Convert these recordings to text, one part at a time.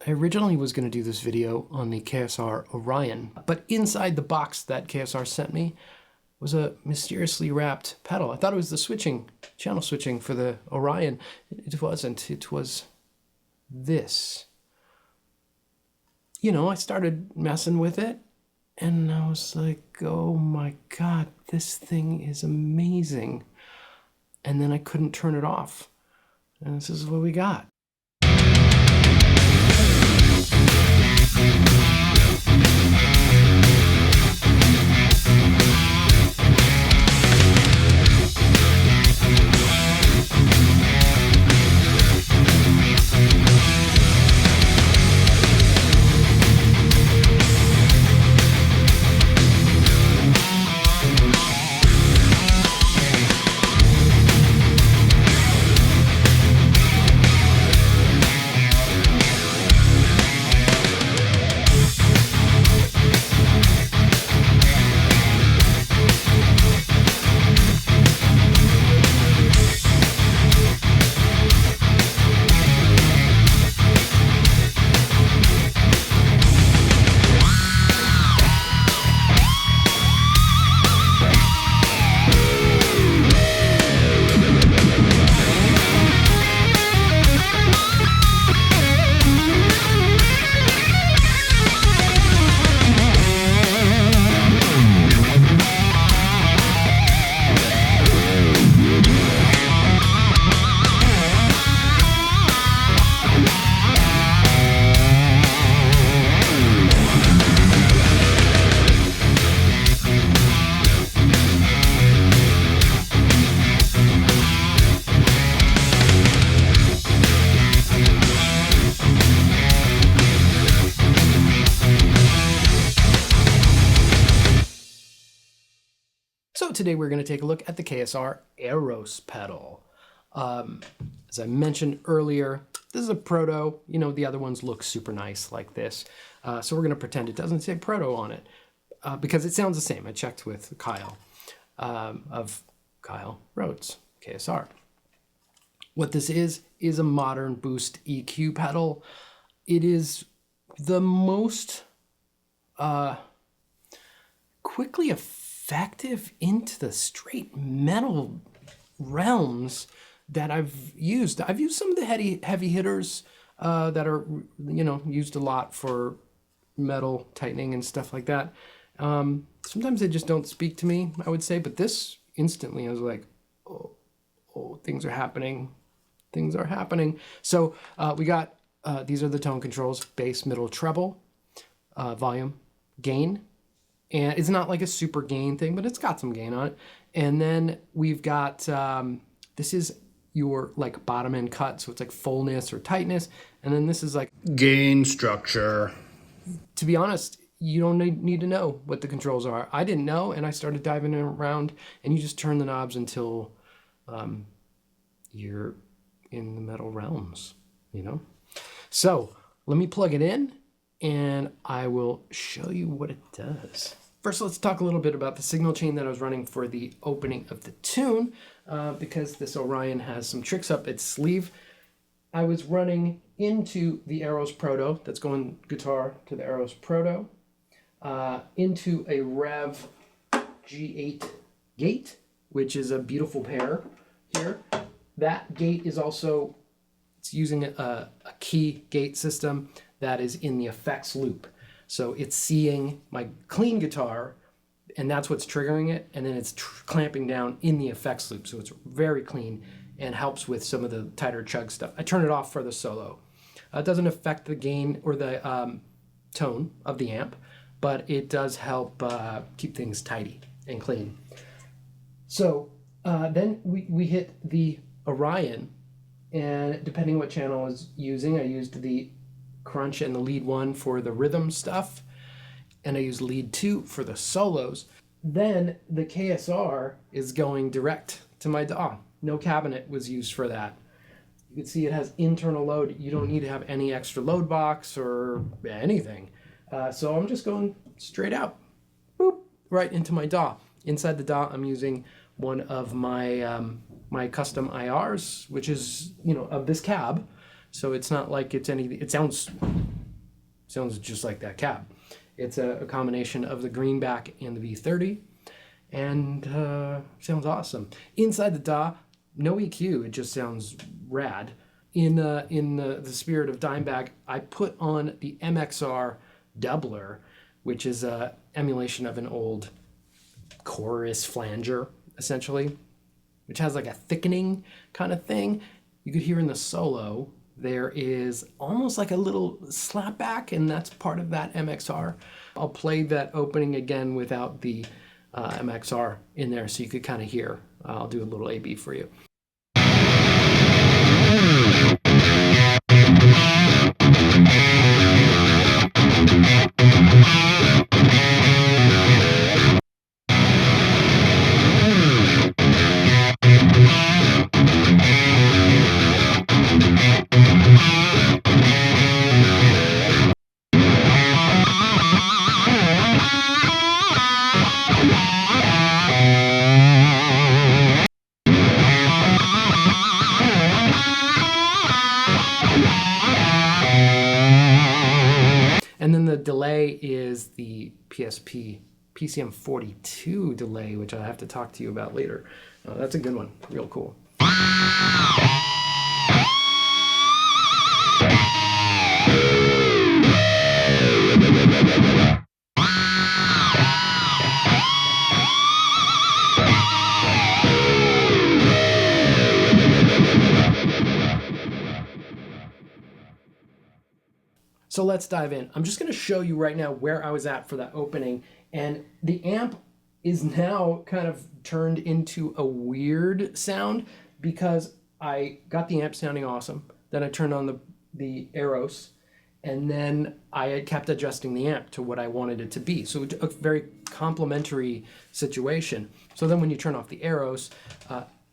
I originally was going to do this video on the KSR Orion, but inside the box that KSR sent me was a mysteriously wrapped pedal. I thought it was the switching, channel switching for the Orion. It wasn't. It was this. You know, I started messing with it, and I was like, oh my God, this thing is amazing. And then I couldn't turn it off. And this is what we got. So today we're going to take a look at the KSR EROS pedal. As I mentioned earlier, this is a proto. You know, the other ones look super nice like this. So we're going to pretend it doesn't say proto on it because it sounds the same. I checked with Kyle of Kyle Rhodes, KSR. What this is a modern boost EQ pedal. It is the most quickly effective into the straight metal realms that I've used. I've used some of the heavy hitters that are, you know, used a lot for metal tightening and stuff like that. Sometimes they just don't speak to me, I would say, but this instantly I was like, oh, things are happening. Things are happening. So we got, these are the tone controls: bass, middle, treble, volume, gain. And it's not like a super gain thing, but it's got some gain on it. And then we've got, this is your like bottom end cut. So it's like fullness or tightness. And then this is like gain structure. To be honest, you don't need to know what the controls are. I didn't know, and I started diving around, and you just turn the knobs until you're in the metal realms, you know? So let me plug it in and I will show you what it does. First, let's talk a little bit about the signal chain that I was running for the opening of the tune, because this Orion has some tricks up its sleeve. I was running into the EROS Proto, that's going guitar to the EROS Proto, into a REVV G8 gate, which is a beautiful pair here. That gate is also, it's using a key gate system that is in the effects loop. So it's seeing my clean guitar, and that's what's triggering it, and then it's clamping down in the effects loop. So it's very clean and helps with some of the tighter chug stuff. I turn it off for the solo. It doesn't affect the gain or the tone of the amp, but it does help keep things tidy and clean. So then we hit the Orion, and depending what channel I was using, I used the crunch and the lead 1 for the rhythm stuff, and I used lead 2 for the solos. Then the KSR is going direct to my DAW. No cabinet was used for that. You can see it has internal load. You don't need to have any extra load box or anything. So I'm just going straight out, boop, right into my DAW. Inside the DAW, I'm using one of my my custom IRs, which is, you know, of this cab. So it's not like it's any, it sounds Sounds just like that cab. It's a combination of the greenback and the V30, and sounds awesome. Inside the DAW, no EQ, it just sounds rad. In the spirit of Dimebag, I put on the MXR Doubler, which is an emulation of an old chorus flanger, essentially, which has like a thickening kind of thing. You could hear in the solo, there is almost like a little slapback, and that's part of that MXR. I'll play that opening again without the MXR in there so you could kind of hear. I'll do a little A-B for you. And then the delay is the PSP PCM42 delay, which I have to talk to you about later. That's a good one, real cool. So let's dive in. I'm just going to show you right now where I was at for that opening, and the amp is now kind of turned into a weird sound because I got the amp sounding awesome, then I turned on the EROS, and then I kept adjusting the amp to what I wanted it to be. So a very complementary situation. So then when you turn off the EROS,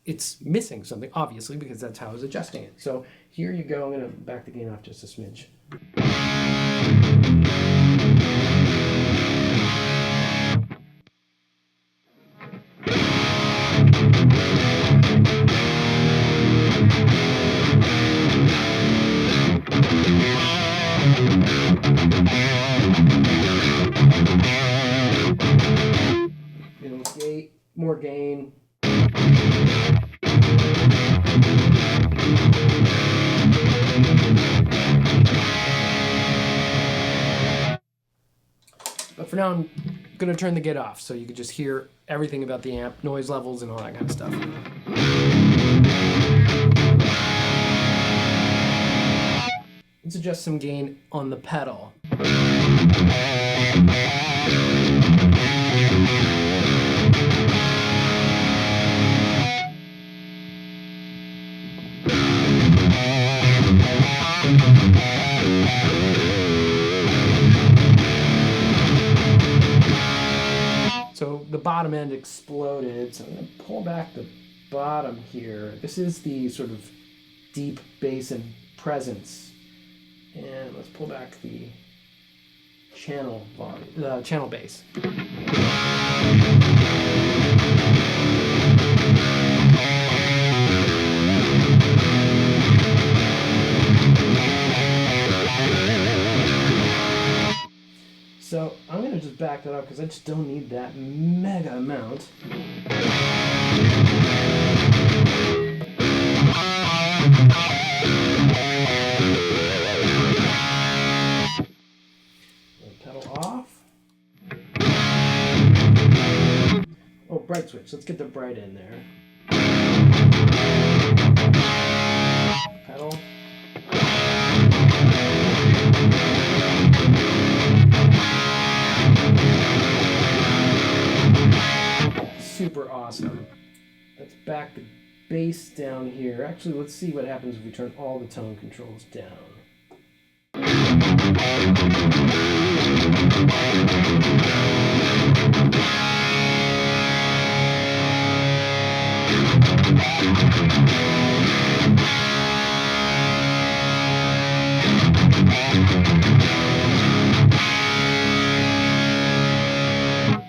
it's missing something, obviously, because that's how I was adjusting it. So here you go. I'm going to back the gain off just a smidge. You know, more gain. But for now, I'm going to turn the gate off so you can just hear everything about the amp, noise levels, and all that kind of stuff. Let's adjust some gain on the pedal. So the bottom end exploded, so I'm going to pull back the bottom here. This is the sort of deep bass and presence. And let's pull back the channel volume, channel bass. So I'm going to just back that up because I just don't need that mega amount. Pedal off. Oh, bright switch. Let's get the bright in there. Pedal. Super awesome. Let's back the bass down here. Actually, let's see what happens if we turn all the tone controls down.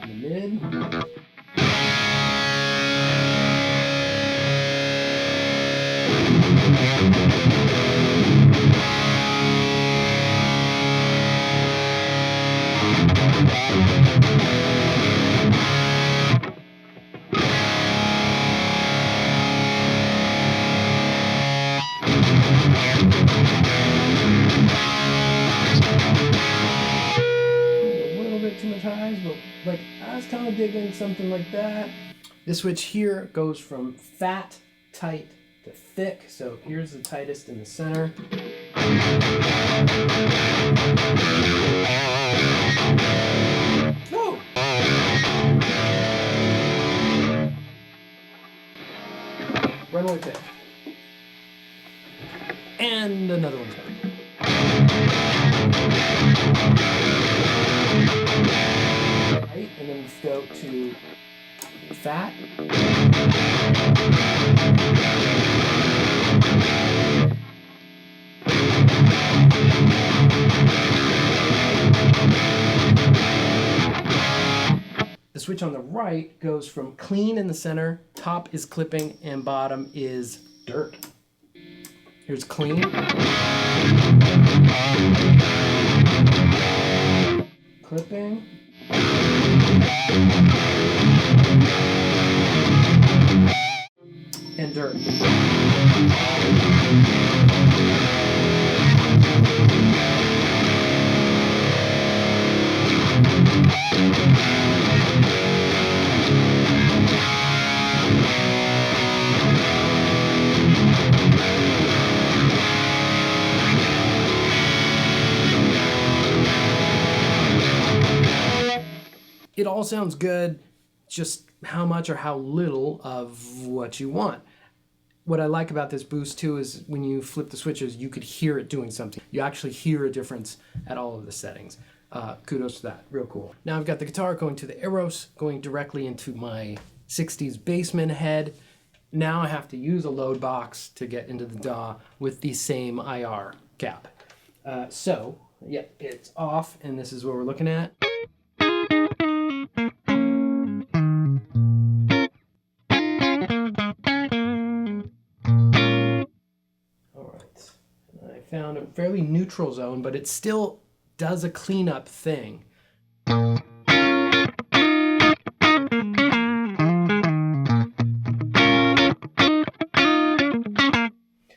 The mid. guys, but like I was kind of digging something like that. This switch here goes from fat, tight to thick. So here's the tightest in the center. Whoa! Runaway pitch. And another one's coming. Right, and then we go to fat. The switch on the right goes from clean in the center, top is clipping, and bottom is dirt. Here's clean. Clipping. And dirt. It all sounds good, just how much or how little of what you want. What I like about this boost too is when you flip the switches, you could hear it doing something. You actually hear a difference at all of the settings. Kudos to that, real cool. Now I've got the guitar going to the EROS, going directly into my 60s Bassman head. Now I have to use a load box to get into the DAW with the same IR cap. So, yeah, it's off, and this is what we're looking at. I found a fairly neutral zone, but it still does a cleanup thing.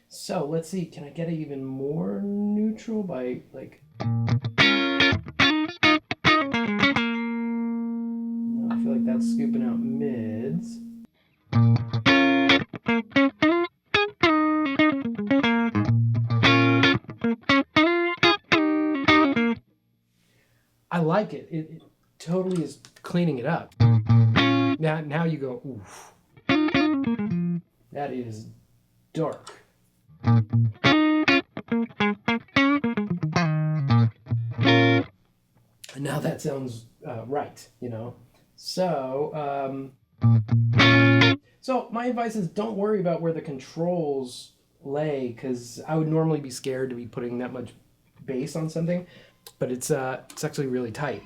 So let's see, can I get it even more neutral by like... No, I feel like that's scooping out mids. I like it. It totally is cleaning it up. Now you go, oof. That is dark. And now that sounds right, you know? So, so my advice is don't worry about where the controls lay, because I would normally be scared to be putting that much bass on something. But it's actually really tight.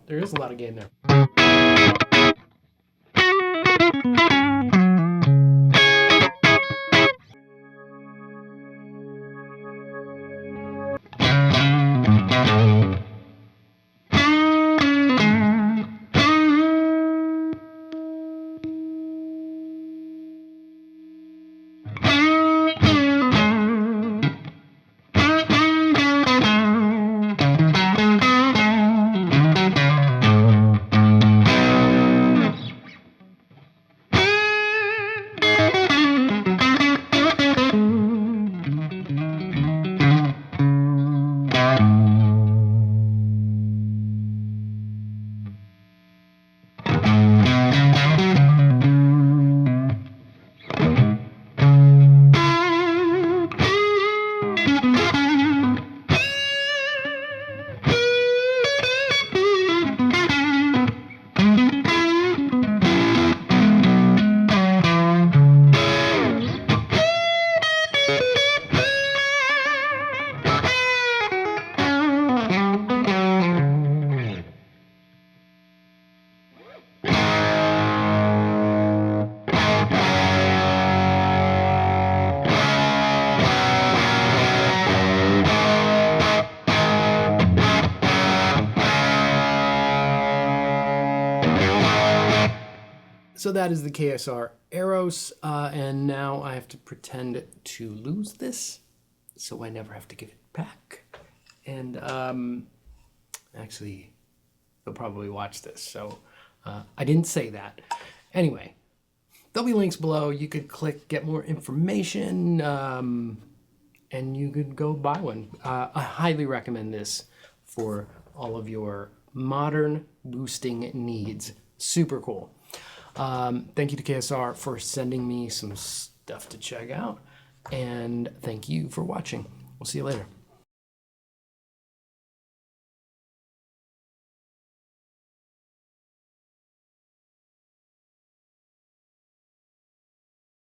There is a lot of gain there. So that is the KSR EROS, and now I have to pretend to lose this, so I never have to give it back. And actually, they'll probably watch this, so I didn't say that. Anyway, there'll be links below. You could click get more information, and you could go buy one. I highly recommend this for all of your modern boosting needs. Super cool. Thank you to KSR for sending me some stuff to check out, and thank you for watching. We'll see you later.